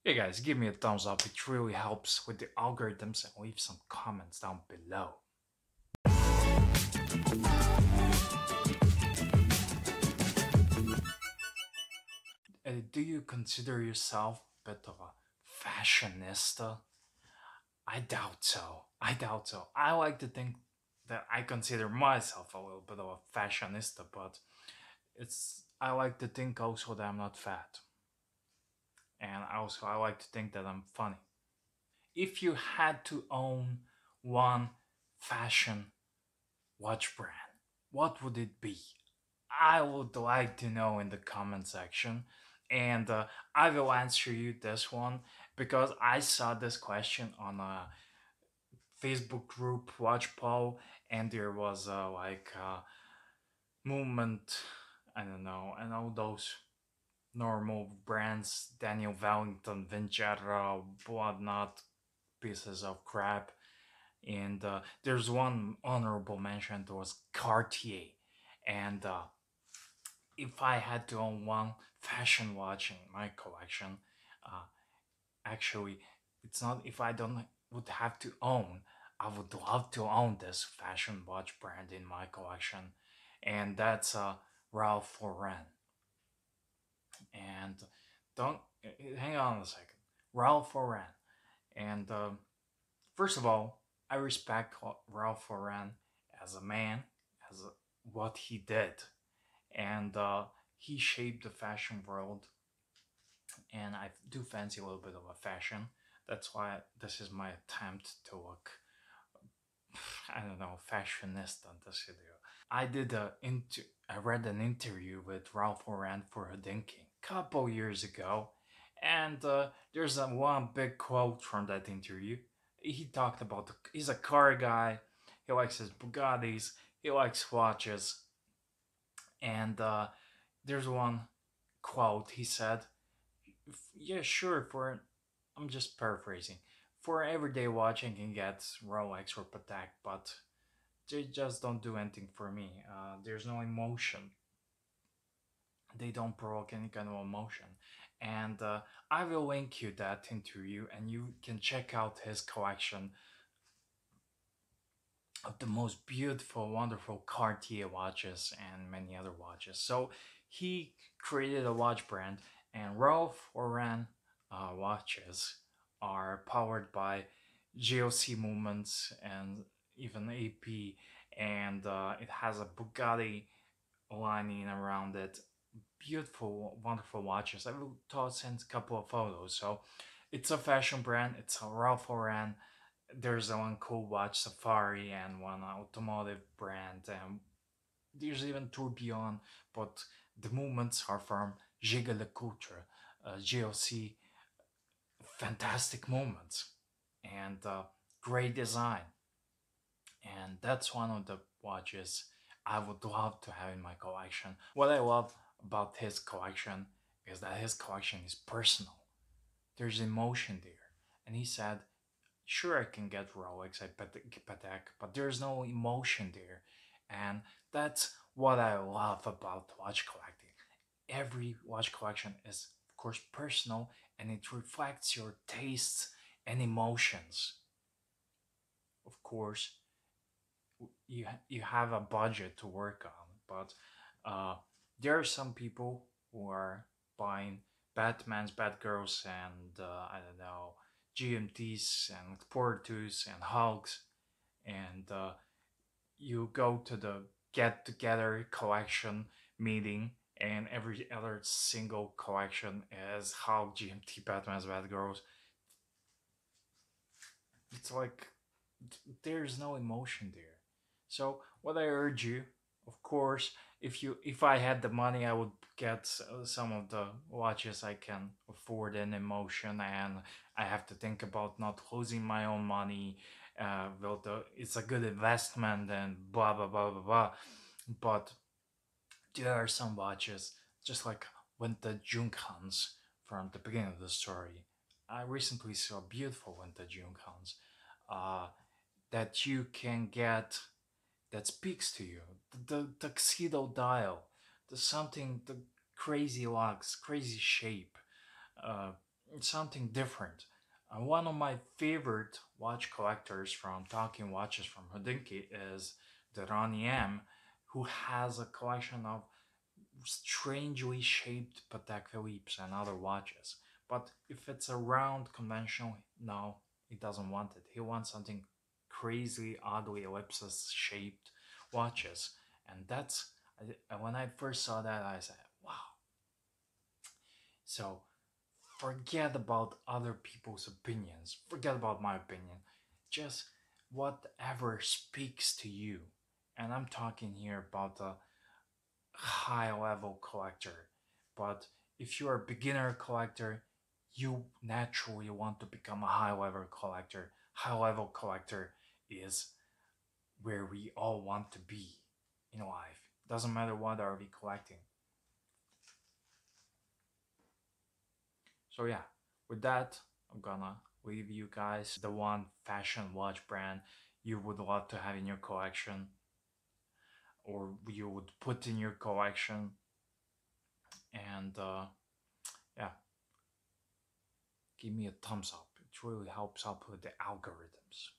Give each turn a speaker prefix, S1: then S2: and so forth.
S1: Hey guys, give me a thumbs up, it really helps with the algorithms, and leave some comments down below. Do you consider yourself a bit of a fashionista? I doubt so. I doubt so. I like to think that I consider myself a little bit of a fashionista, but I like to think also that I'm not fat. And also I like to think that I'm funny. If you had to own one fashion watch brand, what would it be? I would like to know in the comment section, and I will answer you this one because I saw this question on a Facebook group watch poll, and there was like movement. I know those normal brands, Daniel Wellington, Vincera, whatnot, pieces of crap. And there's one honorable mention towards Cartier. And if I had to own one fashion watch in my collection, uh, actually, it's not if I don't would have to own. I would love to own this fashion watch brand in my collection, and that's Ralph Lauren. And don't hang on a second, Ralph Lauren. And first of all, I respect Ralph Lauren as a man, as what he did, and he shaped the fashion world. And I do fancy a little bit of a fashion. That's why this is my attempt to look, I don't know, fashionista on this video. I read an interview with Ralph Lauren for Hodinkee couple years ago, and there's one big quote from that interview. He talked about he's a car guy. He likes his Bugattis. He likes watches, and there's one quote he said, "Yeah, sure. I'm just paraphrasing. For everyday watch, I can get Rolex or Patek, but they just don't do anything for me. There's no emotion. They don't provoke any kind of emotion." And I will link you that interview, and you can check out his collection of the most beautiful, wonderful Cartier watches and many other watches. So he created a watch brand, and Ralph Lauren watches are powered by GOC movements and even AP, and it has a Bugatti lining around it. Beautiful, wonderful watches. I will send a couple of photos. So it's a fashion brand. It's a Ralph Lauren. There's one cool watch Safari and one automotive brand, and there's even Tourbillon. But the movements are from Giga Couture, GLC. Fantastic movements and great design. And that's one of the watches I would love to have in my collection. What I love about his collection is that his collection is personal. There's emotion there. And he said, sure, I can get Rolex, Patek, but there's no emotion there. And that's what I love about watch collecting. Every watch collection is, of course, personal, and it reflects your tastes and emotions. Of course, you have a budget to work on, but there are some people who are buying Batman's, Batgirls, and I don't know, GMTs and Portus and Hulks, and you go to the get together collection meeting, and every other single collection is Hulk, GMT, Batman's, Batgirls. It's like there's no emotion there. So what I urge you, of course, if I had the money, I would get some of the watches I can afford in emotion, and I have to think about not losing my own money. It's a good investment and blah blah blah blah blah. But there are some watches, just like vintage Junkans from the beginning of the story. I recently saw beautiful vintage Junkans. Uh, that you can get that speaks to you. The tuxedo dial, the something, the crazy locks, crazy shape. Uh, something different. One of my favorite watch collectors from Talking Watches from Hodinkee is the Ronnie M, who has a collection of strangely shaped Patek Philippes and other watches. But if it's a round conventional, no, he doesn't want it. He wants something crazy, oddly ellipsis shaped watches. And that's when I first saw that, I said, wow. So forget about other people's opinions, forget about my opinion. Just whatever speaks to you. And I'm talking here about a high level collector. But if you're a beginner collector, you naturally want to become a high level collector. High level collector is where we all want to be in life. Doesn't matter what are we collecting. So yeah, with that, I'm gonna leave you guys the one fashion watch brand you would love to have in your collection or you would put in your collection. And yeah, give me a thumbs up. It really helps out with the algorithms.